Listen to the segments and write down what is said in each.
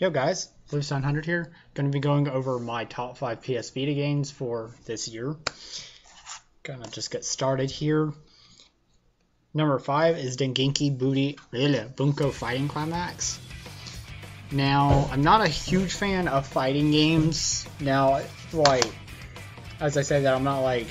Yo guys, Floopes 900 here. Going to be going over my top 5 PS Vita games for this year. Gonna just get started here. Number 5 is Dengenki Bunko Fighting Climax. Now, I'm not a huge fan of fighting games. Now, like, as I say that, I'm not like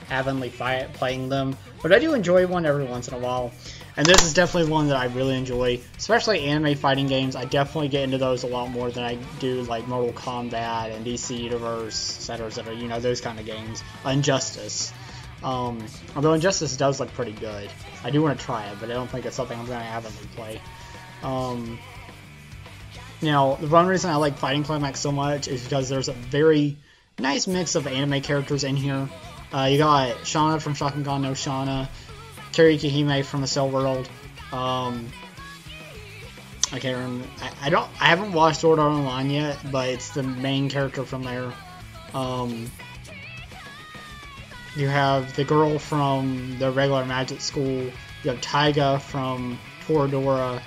avidly playing them, but I do enjoy one every once in a while. And this is definitely one that I really enjoy, especially anime fighting games. I definitely get into those a lot more than I do like Mortal Kombat and DC Universe, etc., you know, those kind of games. Injustice. Although Injustice does look pretty good. I do want to try it, but I don't think it's something I'm going to avidly play. Now, the one reason I like Fighting Climax so much is because there's a very nice mix of anime characters in here. You got Shauna from Shakugan no Shauna, Kiriki Hime from the Cell World. I can't remember. I haven't watched Sword Art Online yet, but it's the main character from there. You have the girl from the regular magic school. You have Taiga from Toradora.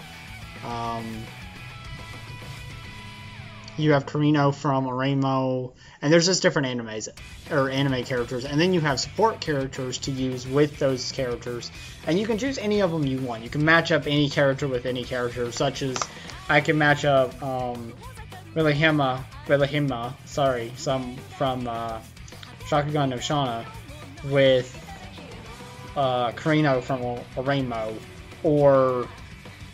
You have Karino from Oremo, and there's just different anime characters, and then you have support characters to use with those characters, and you can choose any of them you want. You can match up any character with any character, such as I can match up Rilahima, some from Shakugan no Shauna with Karino from Oremo, or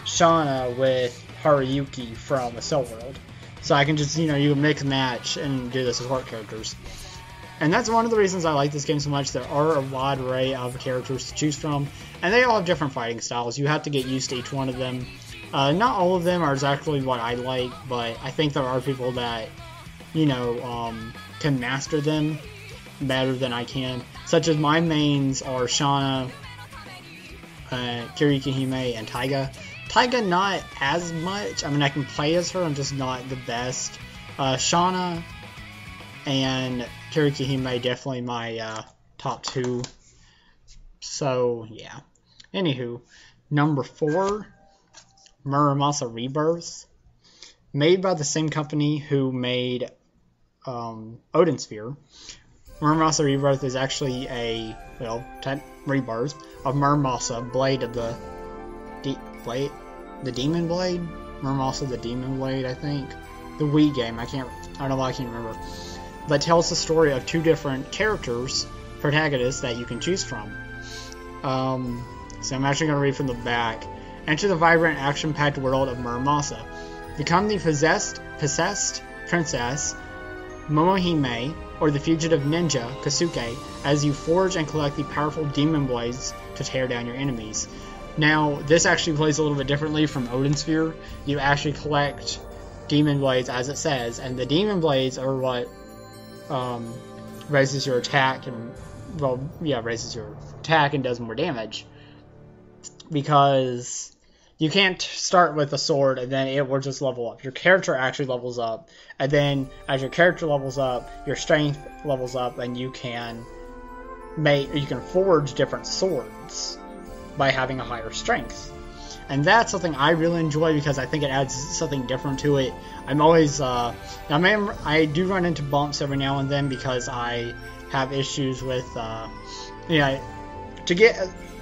Shauna with Haruyuki from the Cell World. So I can just, you can mix and match and do the support characters. And that's one of the reasons I like this game so much. There are a wide array of characters to choose from, and they all have different fighting styles. You have to get used to each one of them. Not all of them are exactly what I like, but I think there are people that, can master them better than I can. Such as my mains are Shauna, Kiriki Hime, and Taiga. Taiga, not as much. I mean, I can play as her, I'm just not the best. Shauna and Kiriki Hime, definitely my top 2. So, yeah. Anywho, number 4, Muramasa Rebirth. Made by the same company who made Odin Sphere. Muramasa Rebirth is actually a, rebirth of Muramasa, Blade of the Demon Blade? Muramasa the Demon Blade, I think. The Wii game, I don't know why I can't remember. But tells the story of 2 different protagonists that you can choose from. So I'm actually going to read from the back. Enter the vibrant, action-packed world of Muramasa. Become the possessed princess Momohime, or the fugitive ninja Kasuke, as you forge and collect the powerful demon blades to tear down your enemies. Now, this actually plays a little bit differently from Odin Sphere. You actually collect demon blades, as it says, and the demon blades are what raises your attack and, raises your attack and does more damage. Because you can't start with a sword and then it will just level up. Your character actually levels up, and then as your character levels up, your strength levels up, and you can forge different swords by having a higher strength. And that's something I really enjoy because I think it adds something different to it. I'm always, I do run into bumps every now and then because I have issues with,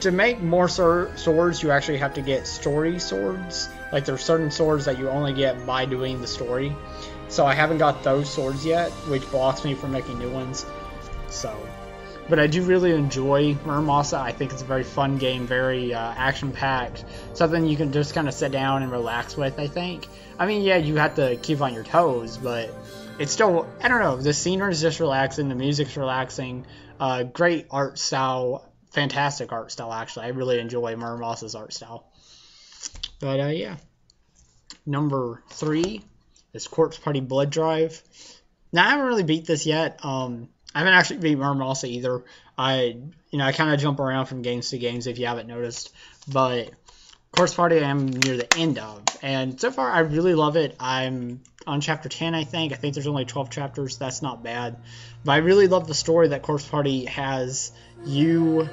to make more swords, you actually have to get story swords. Like, there's certain swords that you only get by doing the story. So I haven't got those swords yet, which blocks me from making new ones. But I do really enjoy Muramasa. I think it's a very fun game, very action-packed. Something you can just kind of sit down and relax with, I think. I mean, yeah, you have to keep on your toes, but it's still, I don't know, the scenery is just relaxing, the music's relaxing, great art style, fantastic art style, actually. I really enjoy Muramasa's art style. But, yeah. Number 3 is Corpse Party Blood Drive. Now, I haven't really beat this yet. I haven't actually beat Muramasa either. I kind of jump around from games to games if you haven't noticed. But Corpse Party I'm near the end of. And so far, I really love it. I'm on chapter 10, I think. I think there's only 12 chapters. That's not bad. But I really love the story that Corpse Party has. You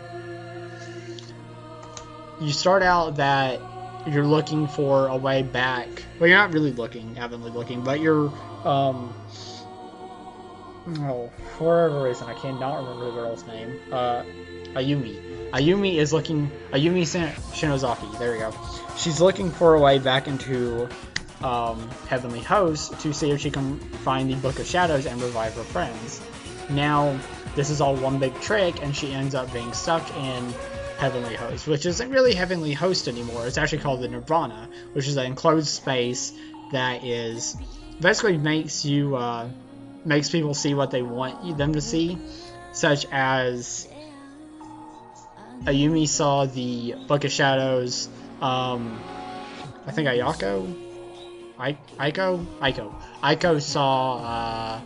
start out that you're looking for a way back. Well, you're not really looking, haven't looking, but you're, oh, for whatever reason, I cannot remember the girl's name. Ayumi. Ayumi is looking, Ayumi Shinozaki, there we go. She's looking for a way back into, Heavenly Host to see if she can find the Book of Shadows and revive her friends. Now, this is all one big trick, and she ends up being stuck in Heavenly Host, which isn't really Heavenly Host anymore. It's actually called the Nirvana, which is an enclosed space that is basically makes you makes people see what they want them to see, such as Ayumi saw the Book of Shadows. I think Aiko saw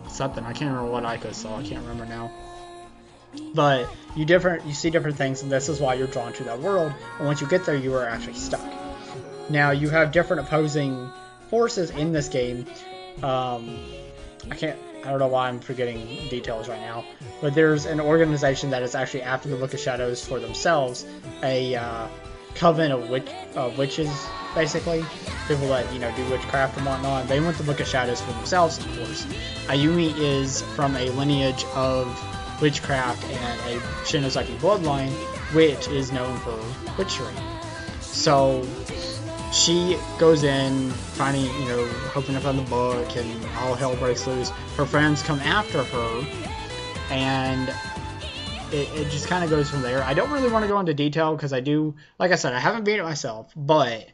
something. I can't remember what Aiko saw. I can't remember now. But you see different things, and this is why you're drawn to that world. And once you get there, you are actually stuck. Now you have different opposing forces in this game. I don't know why I'm forgetting details right now. But there's an organization that is actually after the Book of Shadows for themselves, a coven of witches, basically. People that, do witchcraft and whatnot. They want the Book of Shadows for themselves, of course. Ayumi is from a lineage of witchcraft and a Shinozaki bloodline, which is known for witchery. So she goes in, finding, hoping to find the book, and all hell breaks loose. Her friends come after her, and it just kind of goes from there. I don't really want to go into detail because like I said, I haven't beat it myself, but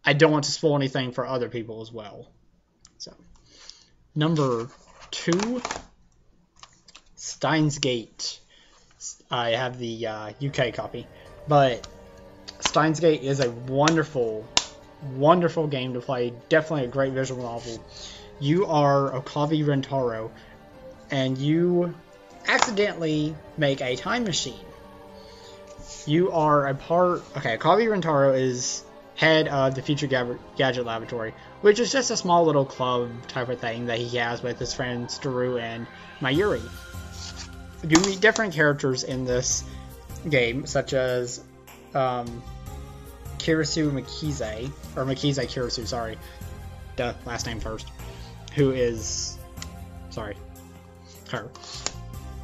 I don't want to spoil anything for other people as well. So, number 2, Steins Gate. I have the UK copy, but Steins Gate is a wonderful, wonderful game to play. Definitely a great visual novel. You are Okabe Rentaro, and you accidentally make a time machine. You are Okabe Rentaro is head of the Future Gadget Laboratory, which is just a small little club type of thing that he has with his friends Daru and Mayuri. You meet different characters in this game, such as Kirisu Makize, or Makize Kirisu, sorry. Duh, last name first. Who is, her.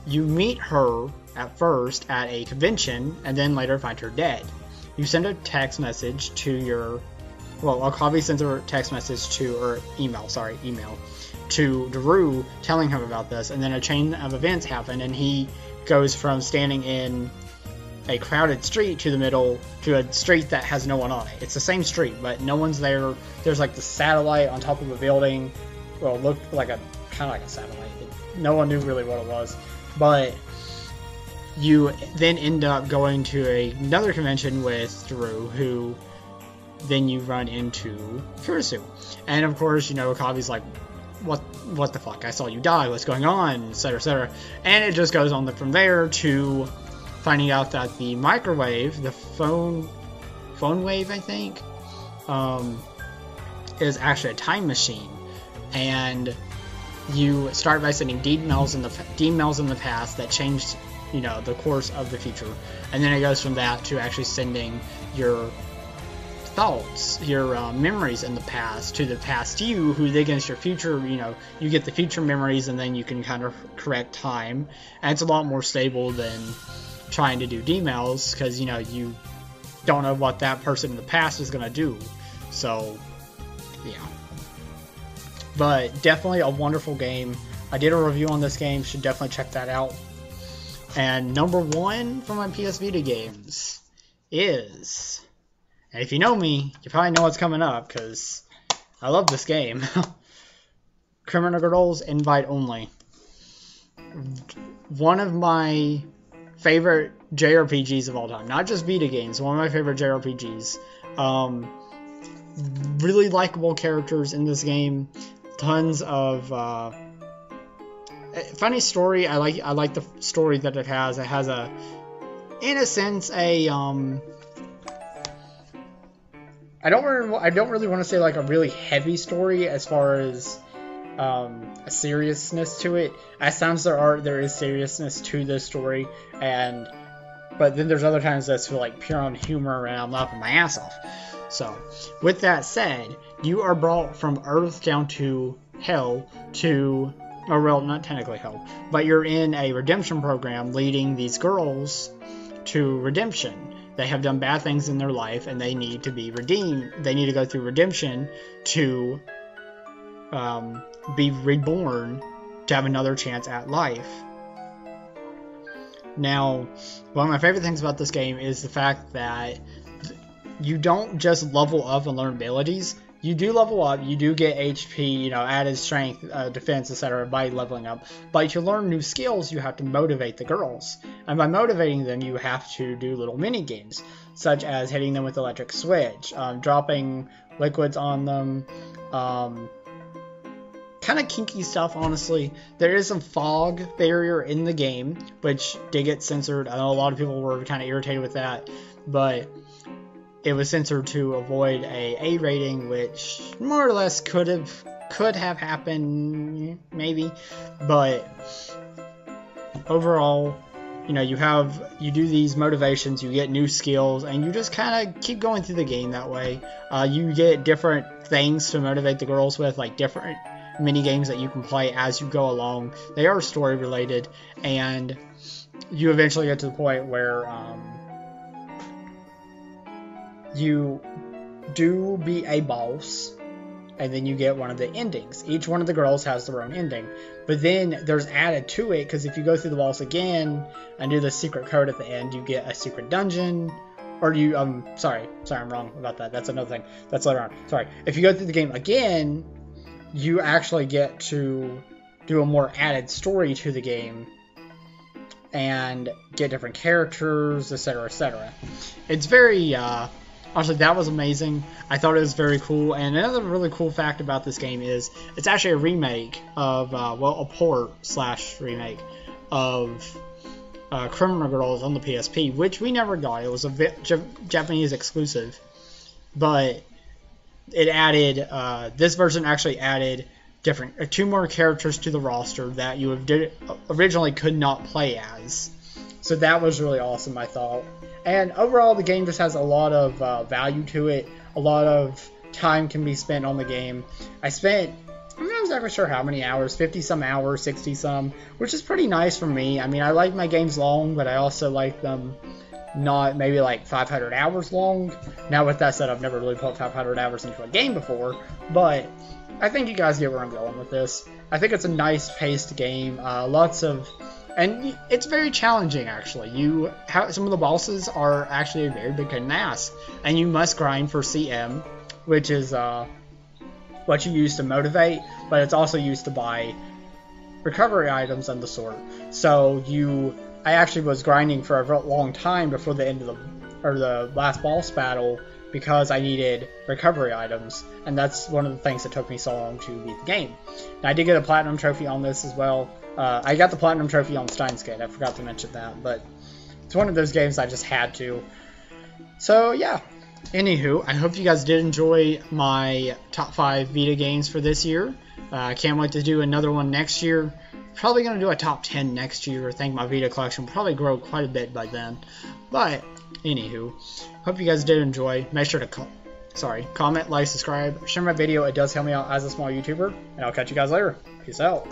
You meet her at first at a convention, and then later find her dead. You send a text message to Okabe sends a text message email to Daru telling him about this, and then a chain of events happen, and he goes from standing in a crowded street to a street that has no one on it. It's the same street, but no one's there. There's like the satellite on top of a building. Well, it looked like kind of like a satellite. No one knew really what it was, but you then end up going to another convention with Daru, who then you run into Kurisu. And of course, Okabe's like, what the fuck? I saw you die. What's going on? Etc., etc. And it just goes on from there to finding out that the microwave, the phone wave, I think, is actually a time machine. And you start by sending deed mails in the past that changed, the course of the future. And then it goes from that to actually sending your thoughts, your memories in the past to the past you, who then gets your future, you get the future memories, and then you can kind of correct time. And it's a lot more stable than trying to do D-mails, because, you don't know what that person in the past is going to do. So, yeah. But definitely a wonderful game. I did a review on this game, should definitely check that out. And number 1 for my PS Vita games is, and if you know me, you probably know what's coming up, because I love this game. Criminalized Girls Invite Only. One of my favorite JRPGs of all time. Not just Vita games, one of my favorite JRPGs. Really likable characters in this game. Tons of funny story. I like the story that it has. It has in a sense, I don't really want to say like a really heavy story as far as a seriousness to it. As times there is seriousness to this story, and But then there's other times that's for like pure on humor and I'm laughing my ass off. So, with that said, you are brought from Earth down to Hell to, or well, not technically Hell, but you're in a redemption program leading these girls to redemption. They have done bad things in their life and they need to be redeemed. They need to go through redemption to be reborn to have another chance at life. Now, one of my favorite things about this game is the fact that you don't just level up and learn abilities. You do level up, you do get HP, you know, added strength, defense, etc. by leveling up. But to learn new skills, you have to motivate the girls. And by motivating them, you have to do little mini games, such as hitting them with electric switch, dropping liquids on them, kind of kinky stuff, honestly. There is some fog barrier in the game, which did get censored. I know a lot of people were kind of irritated with that, but it was censored to avoid a A rating, which more or less could have happened, maybe. But overall, you know, you do these motivations, you get new skills, and you just kind of keep going through the game that way. You get different things to motivate the girls with, like different mini games that you can play as you go along. They are story related, and you eventually get to the point where you do beat a boss, and then you get one of the endings. Each one of the girls has their own ending, but then there's added to it, because if you go through the boss again and do the secret code at the end, you get a secret dungeon. Or you, sorry, I'm wrong about that. That's another thing. That's later on. Sorry. If you go through the game again, you actually get to do a more added story to the game and get different characters, etc., etc. It's very, honestly, that was amazing. I thought it was very cool. And another really cool fact about this game is it's actually a remake of, well, a port/remake of Criminal Girls on the PSP, which we never got. It was a Japanese exclusive. But it added, this version actually added two more characters to the roster that you originally could not play as. So that was really awesome, I thought. And overall, the game just has a lot of value to it. A lot of time can be spent on the game. I'm not exactly sure how many hours, 50-some hours, 60-some, which is pretty nice for me. I mean, I like my games long, but I also like them not maybe like 500 hours long. Now, with that said, I've never really put 500 hours into a game before, but I think you guys get where I'm going with this. I think it's a nice paced game. And it's very challenging, actually. Some of the bosses are actually a very big pain in the ass. And you must grind for CM, which is what you use to motivate, but it's also used to buy recovery items and the sort. So I actually was grinding for a long time before the end of the last boss battle, because I needed recovery items, and that's one of the things that took me so long to beat the game. And I did get a platinum trophy on this as well. I got the platinum trophy on Steins Gate. I forgot to mention that, but it's one of those games I just had to. So yeah. Anywho, I hope you guys did enjoy my top 5 Vita games for this year. I can't wait to do another one next year. Probably going to do a top 10 next year. I think my Vita collection will probably grow quite a bit by then. But anywho, hope you guys did enjoy. Make sure to comment, like, subscribe, share my video. It does help me out as a small YouTuber. And I'll catch you guys later. Peace out.